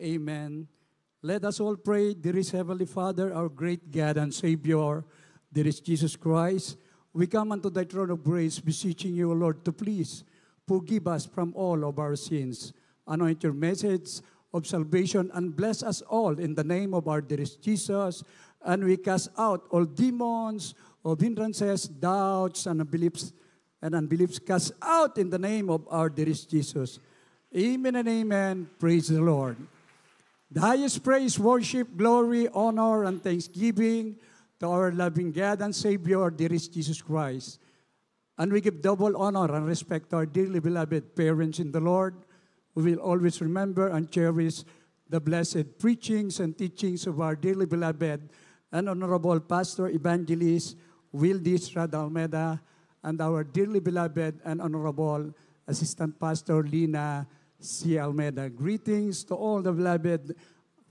Amen. Let us all pray. Dearest Heavenly Father, our great God and Savior, dearest Jesus Christ, we come unto thy throne of grace, beseeching you, O Lord, to please forgive us from all of our sins. Anoint your message of salvation and bless us all in the name of our dearest Jesus. And we cast out all demons of hindrances, doubts, and unbeliefs cast out in the name of our dearest Jesus. Amen and amen. Praise the Lord. The highest praise, worship, glory, honor, and thanksgiving to our loving God and Savior, dearest Jesus Christ. And we give double honor and respect to our dearly beloved parents in the Lord, who will always remember and cherish the blessed preachings and teachings of our dearly beloved and honorable Pastor Evangelist Wildis Rada Almeida and our dearly beloved and honorable Assistant Pastor Lina C. Almeida. Greetings to all the beloved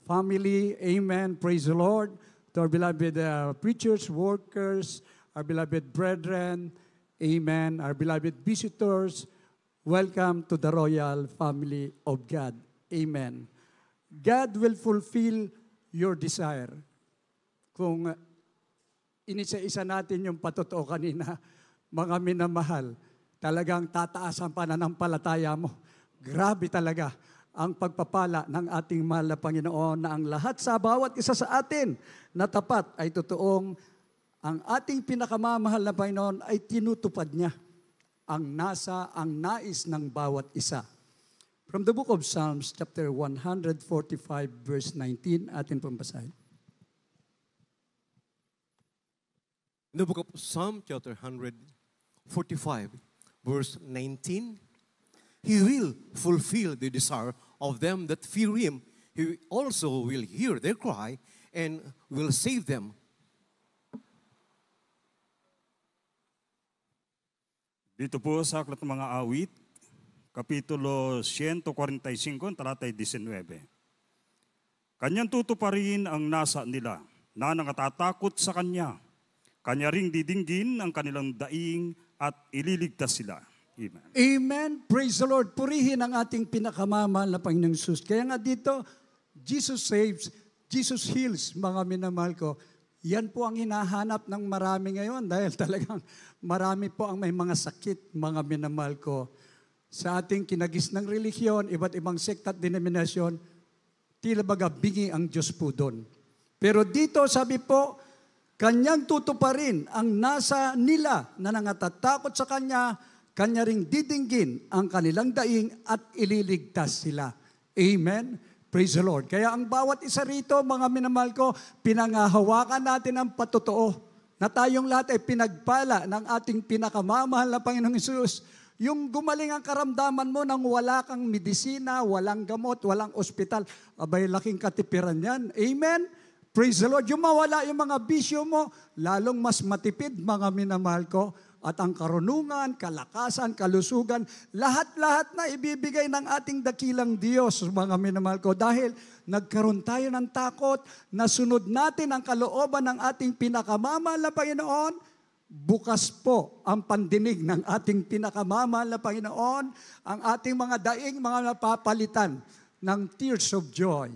family. Amen. Praise the Lord. To our beloved preachers, workers, our beloved brethren. Amen. Our beloved visitors. Welcome to the royal family of God. Amen. God will fulfill your desire. Kung inisa-isa natin yung patotoo kanina, mga minamahal, talagang tataas ang pananampalataya mo. Grabe talaga ang pagpapala ng ating mahal na Panginoon na ang lahat sa bawat isa sa atin na tapat ay totoong ang ating pinakamamahal na Panginoon ay tinutupad niya ang nais ng bawat isa. From the book of Psalms, chapter 145, verse 19, atin pambasahin. In the book of Psalm, chapter 145, verse 19, He will fulfill the desire of them that fear Him. He also will hear their cry and will save them. Dito po sa Aklat ng Mga Awit, Kapitulo 145, talatay 19. Kanyang tutuparin ang nasa nila na nangatatakot sa Kanya. Kanya ring didinggin ang kanilang daing at ililigtas sila. Amen. Amen. Praise the Lord. Purihin ang ating pinakamamahal na Panginoong Jesus. Kaya nga dito, Jesus saves, Jesus heals, mga minamahal ko. Yan po ang hinahanap ng marami ngayon dahil talagang marami po ang may mga sakit, mga minamahal ko. Sa ating kinagis ng relihiyon, iba't ibang sekta at denominasyon, tila baga bingi ang Diyos po doon. Pero dito sabi po, Kanyang tutuparin ang nasa nila na nangatatakot sa Kanya, Kanya ring didinggin ang kanilang daing at ililigtas sila. Amen. Praise the Lord. Kaya ang bawat isa rito, mga minamahal ko, pinangahawakan natin ang patotoo na tayong lahat ay pinagpala ng ating pinakamamahal na Panginoong Hesus. Yung gumaling ang karamdaman mo nang wala kang medisina, walang gamot, walang ospital, abay laking katipiran yan. Amen. Praise the Lord. Yung mawala yung mga bisyo mo, lalong mas matipid, mga minamahal ko. At ang karunungan, kalakasan, kalusugan, lahat-lahat na ibibigay ng ating dakilang Diyos, mga minamahal ko. Dahil nagkaroon tayo ng takot, nasunod natin ang kalooban ng ating pinakamamahal na Panginoon, bukas po ang pandinig ng ating pinakamamahal na Panginoon, ang ating mga daing, mga napapalitan ng tears of joy.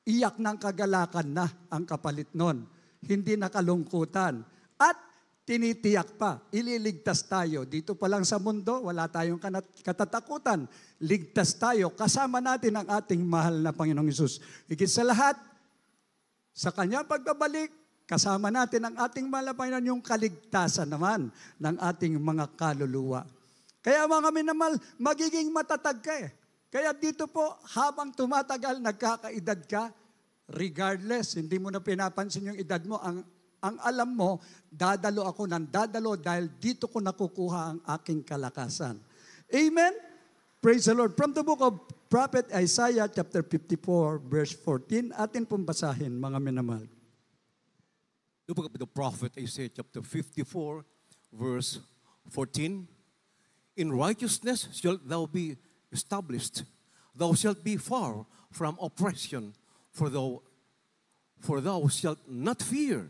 Iyak ng kagalakan na ang kapalit nun. Hindi na kalungkutan. At tinitiyak pa, ililigtas tayo. Dito pa lang sa mundo, wala tayong katatakutan. Ligtas tayo, kasama natin ang ating mahal na Panginoong Hesus. Higit sa lahat, sa Kanyang pagbabalik, kasama natin ang ating mahal na Panginoon, yung kaligtasan naman ng ating mga kaluluwa. Kaya mga minamahal, magiging matatag ka eh. Kaya dito po, habang tumatagal, nagkakaedad ka, regardless, hindi mo na pinapansin yung edad mo, ang alam mo, dadalo ako ng dadalo dahil dito ko nakukuha ang aking kalakasan. Amen? Praise the Lord. From the book of Prophet Isaiah, chapter 54, verse 14, atin pong basahin, mga minamahal. The book of the prophet Isaiah, chapter 54, verse 14. In righteousness shalt thou be established. Thou shalt be far from oppression, for thou shalt not fear,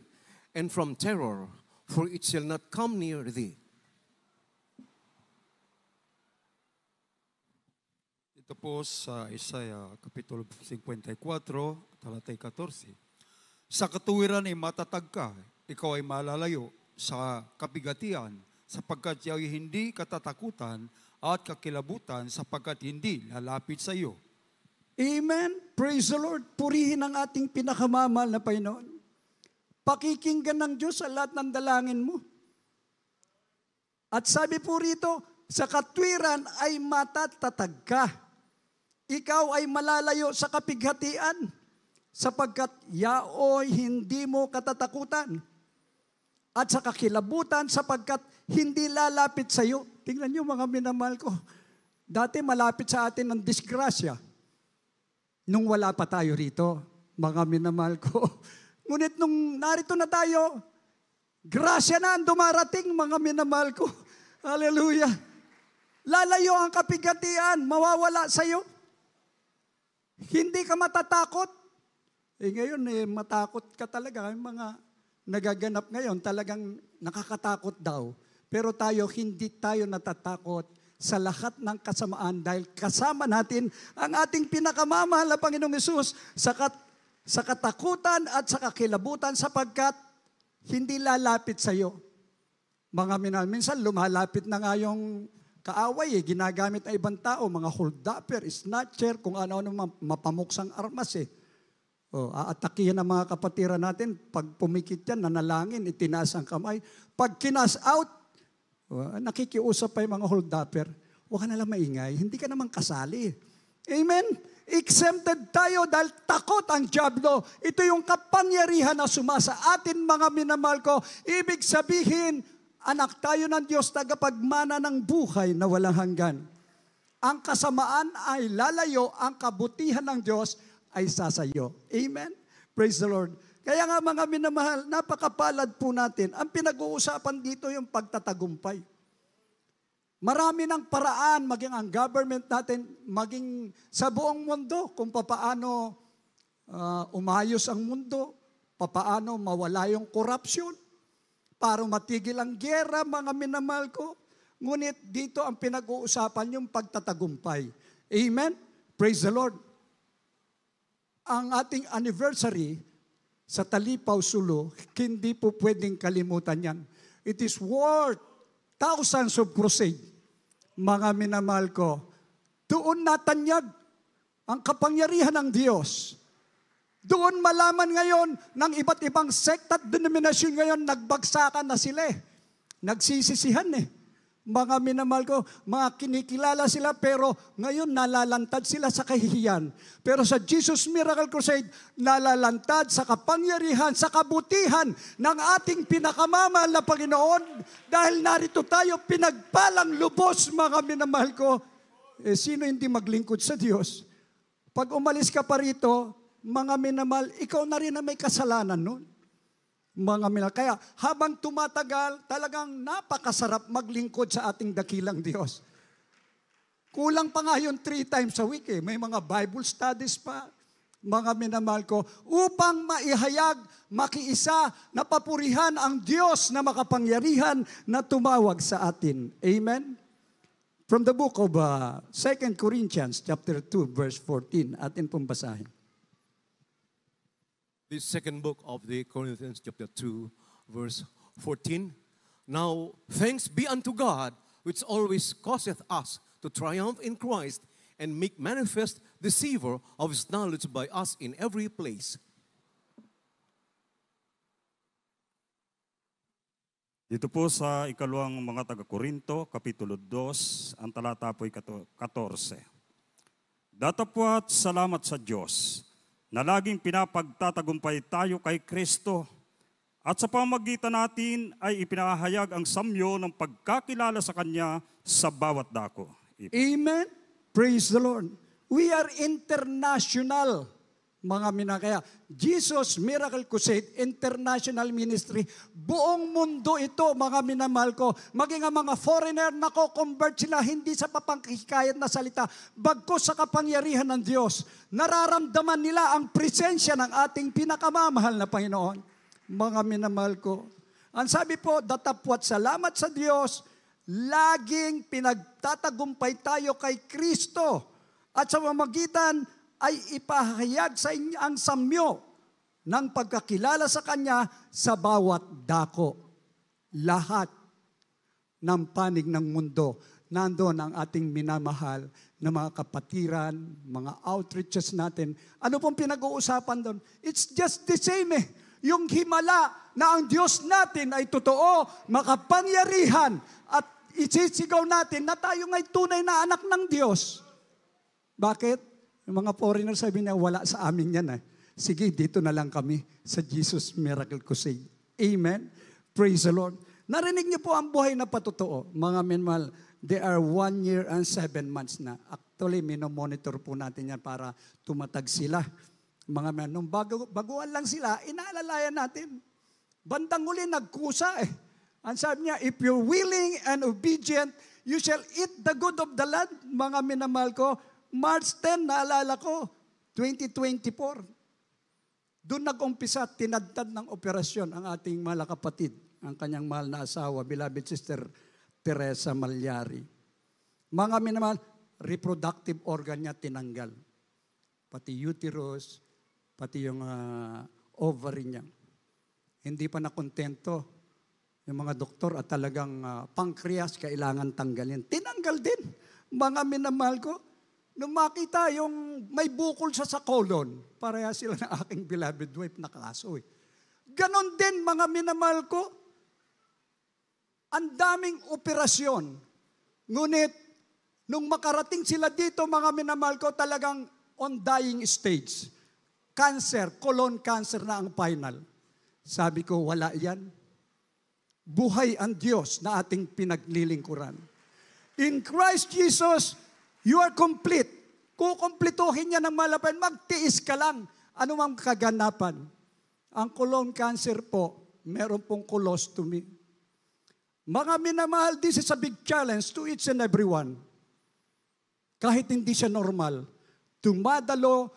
and from terror, for it shall not come near thee. Ito po sa Isaiah Kapitulo 54, talatay 14. Sa katuwiran ay matatag ka, ikaw ay malalayo sa kabigatian, sapagkat ikaw ay hindi katatakutan at kakilabutan, sapagkat hindi lalapit sa iyo. Amen. Praise the Lord. Purihin ang ating pinakamamahal na Panginoon. Pakikinggan ng Diyos sa lahat ng dalangin mo. At sabi po rito, sa katwiran ay matatatag ka. Ikaw ay malalayo sa kapighatian, sapagkat yaoy hindi mo katatakutan. At sa kakilabutan, sapagkat hindi lalapit sa iyo. Tingnan niyo mga minamahal ko. Dati malapit sa atin ang disgrasya. Nung wala pa tayo rito, mga minamahal ko. Ngunit nung narito na tayo, grasya na ang dumarating, mga minamahal ko. Hallelujah. Lalayo ang kapigatian, mawawala sa iyo. Hindi ka matatakot. Ngayon, matakot ka talaga. Yung mga nagaganap ngayon, talagang nakakatakot daw. Pero tayo, hindi tayo natatakot sa lahat ng kasamaan dahil kasama natin ang ating pinakamamahal na Panginoong Hesus sa katakutan at sa kakilabutan sapagkat hindi lalapit sa iyo. Mga minal, minsan lumalapit na nga yung kaaway, ginagamit ng ibang tao, mga hold-upper, snatcher, kung ano-ano mapamuksang armas . Aatakihan ang mga kapatiran natin, pag pumikit yan, nanalangin, itinaas ang kamay. Pag kinas out, nakikiusap pa yung mga hold-upper, huwag ka nalang maingay, hindi ka naman kasali. Amen? Exempted tayo dahil takot ang dyablo. Ito yung kapangyarihan na sumasa atin, mga minamahal ko. Ibig sabihin, anak tayo ng Diyos, tagapagmana ng buhay na walang hanggan. Ang kasamaan ay lalayo, ang kabutihan ng Diyos ay sasayo. Amen? Praise the Lord. Kaya nga mga minamahal, napakapalad po natin. Ang pinag-uusapan dito yung pagtatagumpay. Marami ng paraan, maging ang government natin, maging sa buong mundo, kung papaano umayos ang mundo, papaano mawala yung korupsyon, para matigil ang giyera, mga minamahal ko. Ngunit dito ang pinag-uusapan yung pagtatagumpay. Amen? Praise the Lord. Ang ating anniversary sa Talipaw, Sulu, hindi po pwedeng kalimutan yan. It is worth thousands of crusade. Mga minamahal ko, doon natanyag ang kapangyarihan ng Diyos. Doon malaman ngayon ng iba't ibang sect at denominasyon ngayon, nagbagsakan na sila . Nagsisisihan . Mga minamahal ko, mga kinikilala sila pero ngayon nalalantad sila sa kahihiyan. Pero sa Jesus Miracle Crusade, nalalantad sa kapangyarihan, sa kabutihan ng ating pinakamamahal na Panginoon. Dahil narito tayo, pinagpalang lubos, mga minamahal ko. Sino hindi maglingkod sa Diyos? Pag umalis ka pa rito, mga minamahal, ikaw na rin na may kasalanan nun. Mga minamahal. Kaya habang tumatagal, talagang napakasarap maglingkod sa ating dakilang Diyos. Kulang pa nga yun 3 times a week . May mga Bible studies pa, mga minamahal ko, upang maihayag, makiisa, napapurihan ang Diyos na makapangyarihan na tumawag sa atin. Amen? From the book of 2 Corinthians chapter 2, verse 14, atin pong basahin. The second book of the Corinthians chapter 2 verse 14. Now thanks be unto God, which always causeth us to triumph in Christ and make manifest the savor of his knowledge by us in every place. Dito po sa ikalawang mga taga-Korinto, Kapitulo 2, ang talata po 14. Datapwat salamat sa Diyos na laging pinapagtatagumpay tayo kay Kristo at sa pamagitan natin ay ipinahayag ang samyo ng pagkakilala sa Kanya sa bawat dako. Amen? Praise the Lord. We are international, mga minakaya. Jesus Miracle Crusade, International Ministry. Buong mundo ito, mga minamahal ko. Maging ang mga foreigner, nako-convert sila hindi sa papangkikayat na salita, bagkus sa kapangyarihan ng Diyos. Nararamdaman nila ang presensya ng ating pinakamamahal na Panginoon. Mga minamahal ko. Ang sabi po, datapwat salamat sa Diyos, laging pinagtatagumpay tayo kay Kristo At sa pamamagitan ay ipahayag sa inyo ang samyo ng pagkakilala sa Kanya sa bawat dako. Lahat ng panig ng mundo, nandoon ang ating minamahal na mga kapatiran, mga outreaches natin. Ano pong pinag-uusapan doon? It's just the same eh. Yung himala na ang Diyos natin ay totoo, makapangyarihan, at isisigaw natin na tayo nga'y tunay na anak ng Diyos. Bakit? Yung mga foreigner sabi niya, wala sa amin yan eh. Sige, dito na lang kami sa Jesus Miracle Crusade. Amen? Praise the Lord. Narinig niyo po ang buhay na patotoo. Mga minmal, they are 1 year and 7 months na. Actually, minomonitor po natin yan para tumatag sila. Mga men, nung baguan lang sila, inaalalayan natin. Bandang huli, nagkusa eh. Ang sabi niya, if you're willing and obedient, you shall eat the good of the land. Mga minamahal ko, March 10, naalala ko, 2024. Doon nag-umpisa, tinadtad ng operasyon ang ating mahal kapatid, ang kanyang mahal na asawa, beloved Sister Teresa Malyari. Mga minamahal, reproductive organ niya tinanggal. Pati uterus, pati yung ovary niya. Hindi pa nakontento yung mga doktor at talagang pancreas kailangan tanggalin. Tinanggal din. Mga minamahal ko, nung makita yung may bukol siya sa colon, pareha sila ng aking beloved wife na kaso eh. Ganon din mga minamahal ko, ang daming operasyon. Ngunit, nung makarating sila dito mga minamahal ko, talagang on dying stage. Cancer, colon cancer na ang final. Sabi ko, wala yan. Buhay ang Diyos na ating pinaglilingkuran. In Christ Jesus, you are complete. Kukumplituhin niya ng malapan, magtiis ka lang. Ano mang kaganapan? Ang colon cancer po, meron pong colostomy. Mga minamahal, this is a big challenge to each and everyone. Kahit hindi siya normal, dumadalo,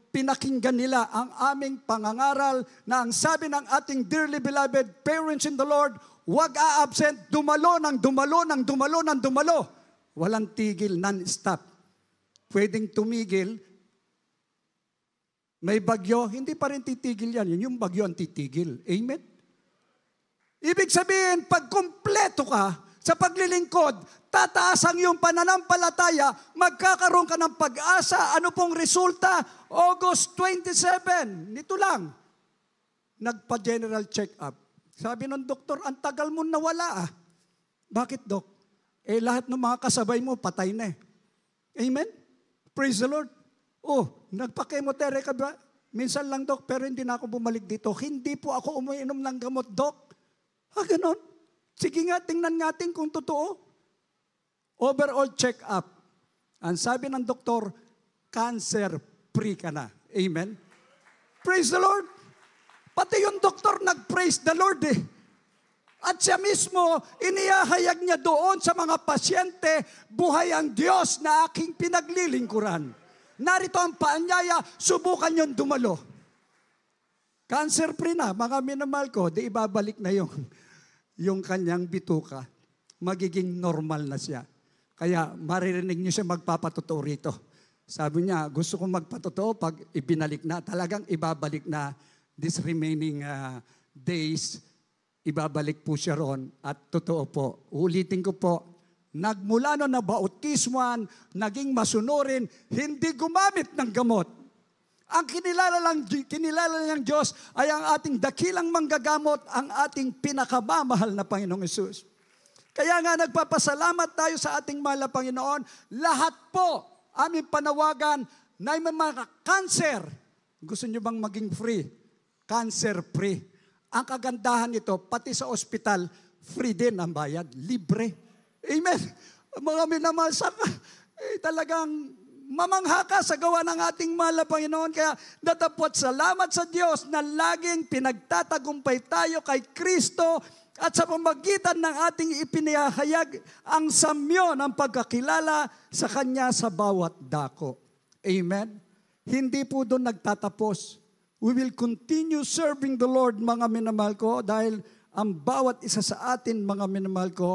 pinakinggan nila ang aming pangangaral na ang sabi ng ating dearly beloved parents in the Lord, huwag a-absent, dumalo. Walang tigil, non-stop. Pwedeng tumigil, may bagyo, hindi pa rin titigil yan. Yung bagyo ang titigil. Amen? Ibig sabihin, pag kumpleto ka sa paglilingkod, tataas ang iyong pananampalataya, magkakaroon ka ng pag-asa. Ano pong resulta? August 27, nito lang, nagpa-general check-up. Sabi ng doktor, ang tagal mo nawala ah. Bakit, Dok? Lahat ng mga kasabay mo, patay na eh. Amen? Praise the Lord. Oh, nagpa-chemotherapy ka ba? Minsan lang, Dok, pero hindi na ako bumalik dito. Hindi po ako umiinom ng gamot, Dok. Ganon. Sige nga, tingnan natin kung totoo. Overall check-up. Ang sabi ng doktor, cancer-free ka na. Amen? Praise the Lord. Pati yung doktor nag-praise the Lord eh. At siya mismo, inihahayag niya doon sa mga pasyente, buhay ang Diyos na aking pinaglilingkuran. Narito ang paanyaya, subukan yung dumalo. Cancer-free na, mga minamahal ko, di ibabalik na yung kanyang bituka. Magiging normal na siya. Kaya maririnig niyo siya magpapatotoo rito. Sabi niya, gusto kong magpatotoo pag ibinalik na. Talagang ibabalik na this remaining days. Ibabalik po siya ron. At totoo po, ulitin ko po, nagmula na bautismuan, naging masunurin, hindi gumamit ng gamot. Ang kinilala ng Diyos ay ang ating dakilang manggagamot, ang ating pinakamamahal na Panginoong Hesus. Kaya nga nagpapasalamat tayo sa ating mahal na Panginoon. Lahat po aming panawagan na may mga cancer. Gusto nyo bang maging free? Cancer-free. Ang kagandahan nito, pati sa ospital, free din ang bayad. Libre. Amen. Mga minamahal, talagang mamangha ka sa gawa ng ating mahal na Panginoon. Kaya datapot salamat sa Diyos na laging pinagtatagumpay tayo kay Kristo at sa pamagitan ng ating ipinahayag ang samyo ng pagkakilala sa Kanya sa bawat dako. Amen? Hindi po doon nagtatapos. We will continue serving the Lord, mga minamahal ko, dahil ang bawat isa sa atin, mga minamahal ko,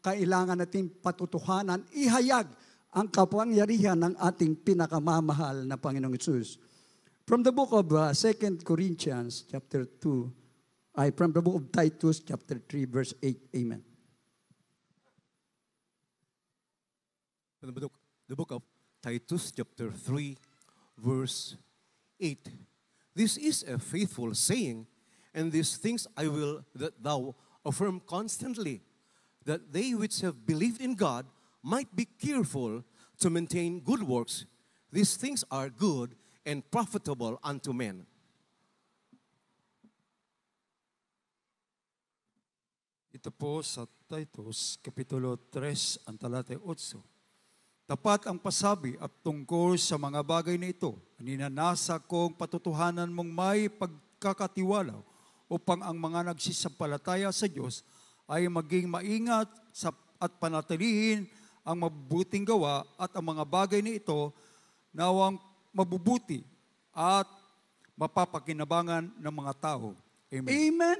kailangan natin patutuhanan, ihayag ang kapangyarihan ng ating pinakamamahal na Panginoong Hesus. From the book of 2 Corinthians chapter 2, from the book of Titus chapter 3 verse 8. Amen. From the book of Titus chapter 3 verse 8. This is a faithful saying, and these things I will that thou affirm constantly, that they which have believed in God might be careful to maintain good works. These things are good and profitable unto men. Ito po sa Titus, Kapitulo 3, ang talatay 8. Tapat ang pasabi at tungkol sa mga bagay na ito, ninanasa kong patutuhanan mong may pagkakatiwala upang ang mga nagsisampalataya sa Diyos ay maging maingat at panatilihin ang mabubuting gawa at ang mga bagay na ito nawang mabubuti at mapapakinabangan ng mga tao. Amen. Amen.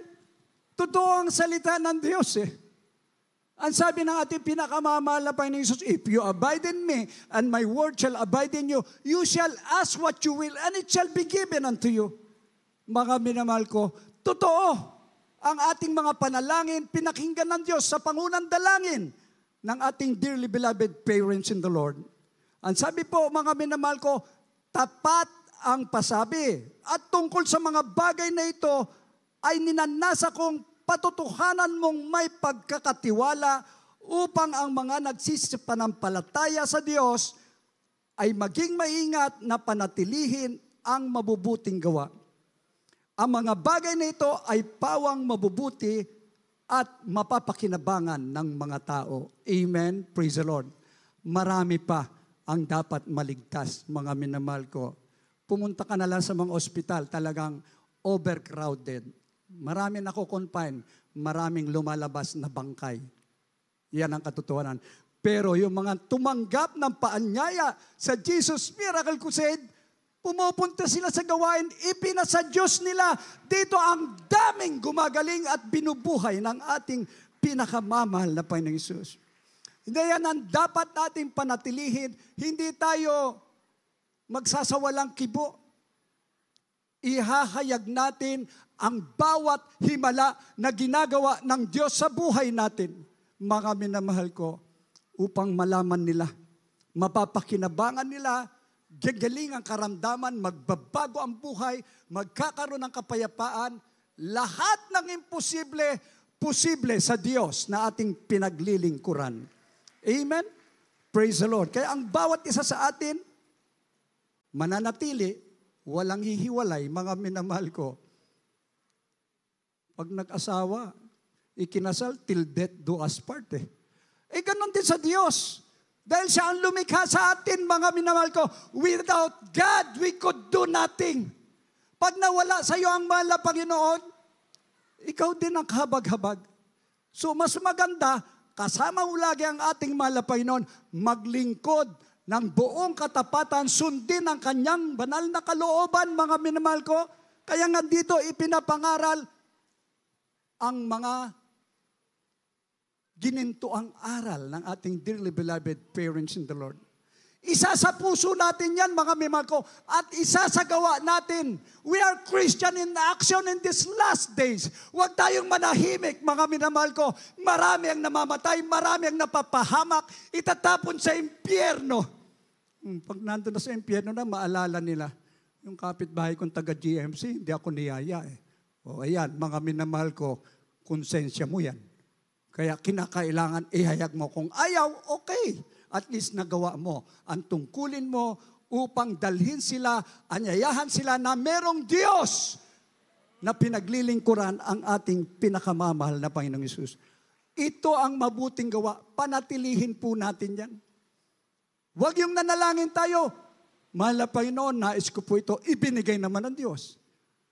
Totoo ang salita ng Diyos eh. Ang sabi ng ating pinakamamahal na Panginoon Jesus, if you abide in me and my word shall abide in you, you shall ask what you will and it shall be given unto you. Mga minamahal ko, totoo ang ating mga panalangin, pinakinggan ng Diyos sa pangunang dalangin ng ating dearly beloved parents in the Lord. Ang sabi po, mga minamahal ko, tapat ang pasabi. At tungkol sa mga bagay na ito, ay ninanasa kong patutuhanan mong may pagkakatiwala upang ang mga nagsisipanampalataya sa Diyos ay maging maingat na panatilihin ang mabubuting gawa. Ang mga bagay na ito ay pawang mabubuti at mapapakinabangan ng mga tao. Amen. Praise the Lord. Marami pa ang dapat maligtas, mga minamahal ko. Pumunta ka na lang sa mga ospital, talagang overcrowded. Marami nako-confine, maraming lumalabas na bangkay. Yan ang katotohanan. Pero yung mga tumanggap ng paanyaya sa Jesus Miracle Crusade, pumupunta sila sa gawain, ipinasa Diyos nila. Dito ang daming gumagaling at binubuhay ng ating pinakamamahal na Panginoong Hesus. Hindi yan ang dapat nating panatilihin. Hindi tayo magsasawalang kibo. Ihahayag natin ang bawat himala na ginagawa ng Diyos sa buhay natin. Mga minamahal ko, upang malaman nila, mapapakinabangan nila, gagaling ang karamdaman, magbabago ang buhay, magkakaroon ng kapayapaan, lahat ng imposible, posible sa Diyos na ating pinaglilingkuran. Amen? Praise the Lord. Kaya ang bawat isa sa atin, mananatili, walang hihiwalay, mga minamahal ko. Pag nag-asawa, ikinasal, till death do us part eh. Ganun din sa Diyos. Dahil siya ang lumikha sa atin, mga minamahal ko, without God, we could do nothing. Pag nawala sa iyo ang mahal na Panginoon, ikaw din ang kahabag-habag. So mas maganda, kasama mo lagi ang ating mahal na Panginoon, maglingkod ng buong katapatan, sundin ang kanyang banal na kalooban, mga minamahal ko. Kaya nga dito ipinapangaral ang mga ginintuang aral ng ating dearly beloved parents in the Lord. Isa sa puso natin yan, mga minamahal ko, at isa sa gawa natin. We are Christian in action in these last days. Huwag tayong manahimik, mga minamahal ko. Marami ang namamatay, marami ang napapahamak, itatapon sa impyerno. Pag nandun na sa impyerno na, maalala nila, yung kapitbahay kong taga-GMC, hindi ako niyaya eh. O ayan, mga minamahal ko, konsensya mo yan. Kaya kinakailangan ihayag mo. Kung ayaw, okay. At least nagawa mo. Ang tungkulin mo upang dalhin sila, anyayahan sila na merong Diyos na pinaglilingkuran ang ating pinakamamahal na Panginoong Hesus. Ito ang mabuting gawa. Panatilihin po natin yan. Huwag yung nanalangin tayo. Mahal na Panginoon, nais ko po ito. Ibinigay naman ng Diyos.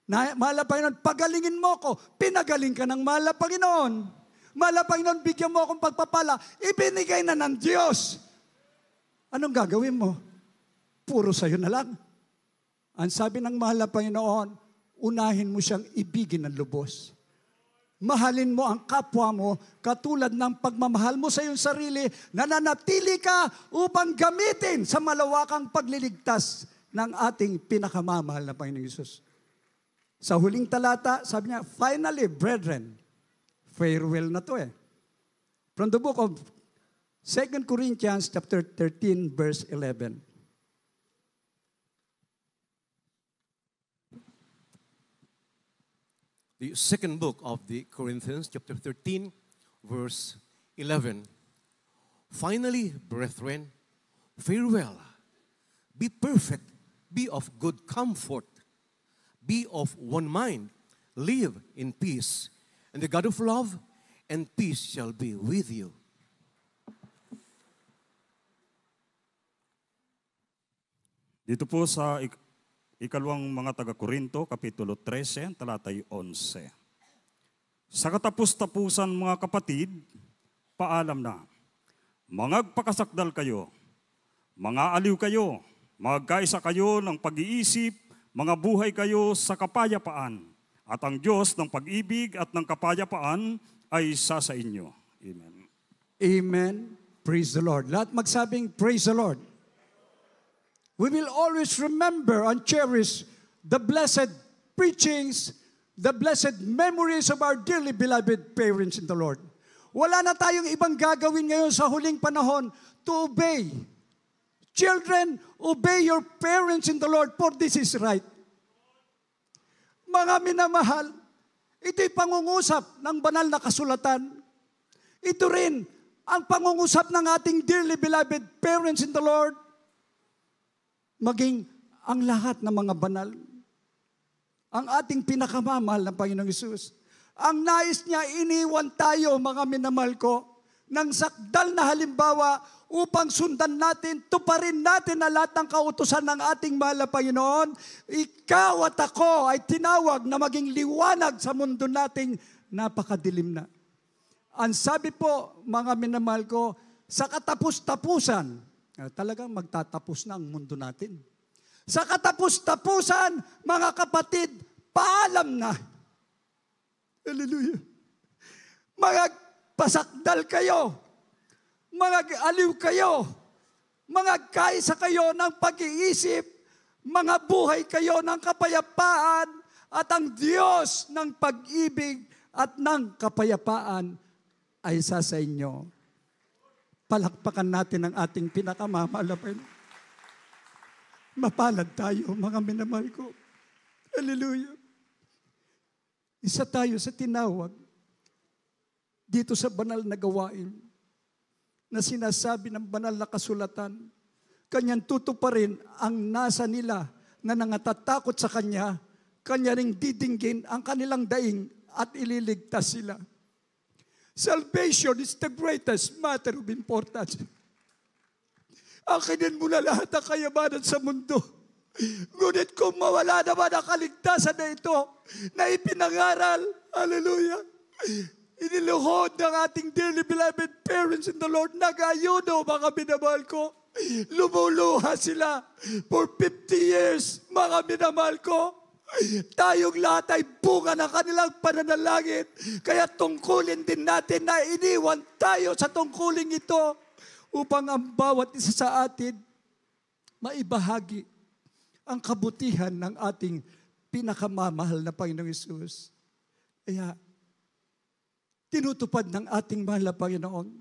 Mahal na Panginoon, pagalingin mo ko. Pinagaling ka ng mahal na Panginoon. Mahal na Panginoon, bigyan mo akong pagpapala. Ibinigay na ng Diyos. Anong gagawin mo? Puro sa'yo na lang. Ang sabi ng mahal na Panginoon, unahin mo siyang ibigin ng lubos. Mahalin mo ang kapwa mo katulad ng pagmamahal mo sa iyong sarili, nananatili ka upang gamitin sa malawakang pagliligtas ng ating pinakamamahal na Panginoong Hesus. Sa huling talata, sabi niya, finally, brethren, farewell na to eh. From the book of 2 Corinthians chapter 13, verse 11. The second book of the Corinthians, chapter 13, verse 11. Finally, brethren, farewell. Be perfect, be of good comfort, be of one mind, live in peace, and the God of love and peace shall be with you. Dito po sa ikalawang mga taga-Korinto, Kapitulo 13, talatay 11. Sa katapus-tapusan mga kapatid, paalam na, mangagpakasakdal kayo, mga aliw kayo, magkaisa kayo ng pag-iisip, mga buhay kayo sa kapayapaan, at ang Diyos ng pag-ibig at ng kapayapaan ay isa sa inyo. Amen. Amen. Praise the Lord. Lahat magsabing, praise the Lord. We will always remember and cherish the blessed preachings, the blessed memories of our dearly beloved parents in the Lord. Wala na tayong ibang gagawin ngayon sa huling panahon to obey. Children, obey your parents in the Lord, for this is right. Mga minamahal, ito'y pangungusap ng banal na kasulatan. Ito rin ang pangungusap ng ating dearly beloved parents in the Lord, maging ang lahat ng mga banal. Ang ating pinakamamahal na Panginoong Hesus. Ang nais niya, iniwan tayo, mga minamahal ko, ng sakdal na halimbawa upang sundan natin, tuparin natin na lahat ng kautusan ng ating mahal na Panginoon. Ikaw at ako ay tinawag na maging liwanag sa mundo nating napakadilim na. Ang sabi po, mga minamahal ko, sa katapus-tapusan, talagang magtatapos na ang mundo natin. Sa katapus-tapusan, mga kapatid, paalam na. Hallelujah. Magpasakdal kayo, mag-aliw kayo, magkaisa kayo ng pag-iisip, mga buhay kayo ng kapayapaan, at ang Diyos ng pag-ibig at ng kapayapaan ay isa sa inyo. Palakpakan natin ang ating pinakamamahal na Panginoon. Mapalad tayo, mga minamahal ko. Hallelujah. Isa tayo sa tinawag dito sa banal na gawain na sinasabi ng banal na kasulatan. Kanyang tutuparin ang nasa nila na nangatatakot sa Kanya, Kanya ring didinggin ang kanilang daing at ililigtas sila. Salvation is the greatest matter of importance. Akinin mo na lahat ang kayamanan sa mundo. Ngunit kung mawala naman ang kaligtasan na ito, na ipinangaral, hallelujah, iniluhod ng ating dearly beloved parents in the Lord, nag-ayuno, mga minamahal ko, lumuluha sila for 50 years, mga minamahal ko. Tayong lahat ay bunga ng kanilang pananalangin. Kaya tungkulin din natin na iniwan tayo sa tungkulin ito upang ang bawat isa sa atin maibahagi ang kabutihan ng ating pinakamamahal na Panginoong Hesus. Kaya tinutupad ng ating mahal na Panginoon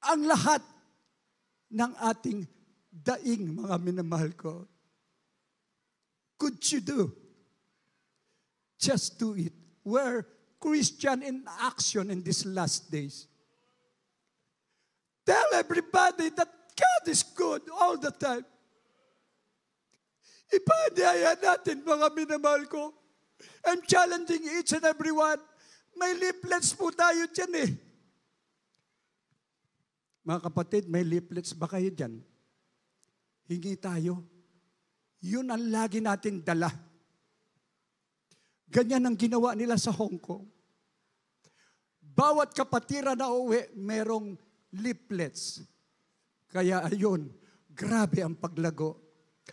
ang lahat ng ating daing, mga minamahal ko. Could you do? Just do it. We're Christian in action in these last days. Tell everybody that God is good all the time. Ipaanyaya natin, mga minamahal ko. I'm challenging each and every one. May leaflets po tayo dyan eh. Mga kapatid, may leaflets ba kayo dyan? Hingi tayo. Yun ang lagi natin dala. Ganyan ang ginawa nila sa Hong Kong. Bawat kapatira na uwi, merong leaflets. Kaya ayun, grabe ang paglago.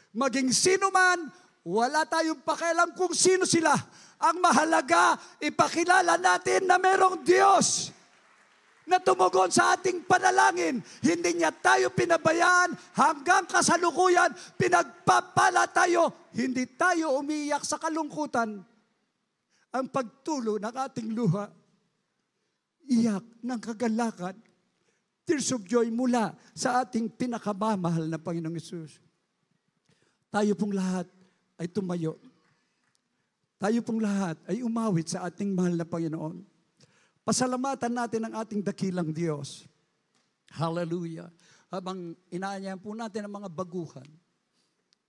Maging sino man, Wala tayong pakialam kung sino sila. Ang mahalaga, ipakilala natin na merong Diyos na tumugon sa ating panalangin. Hindi niya tayo pinabayaan hanggang kasalukuyan, pinagpapala tayo. Hindi tayo umiiyak sa kalungkutan. Ang pagtulo ng ating luha, iyak ng kagalakan, tears of joy mula sa ating pinakamamahal na Panginoong Hesus. Tayo pong lahat ay tumayo. Tayo pong lahat ay umawit sa ating mahal na Panginoon. Pasalamatan natin ang ating dakilang Diyos. Hallelujah. Habang inaanyahan po natin ang mga baguhan,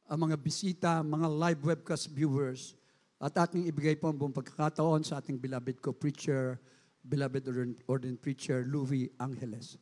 ang mga bisita, mga live webcast viewers, at aking ibigay po ang buong pagkakataon sa ating beloved co-preacher, beloved ordained preacher, Louie Angeles.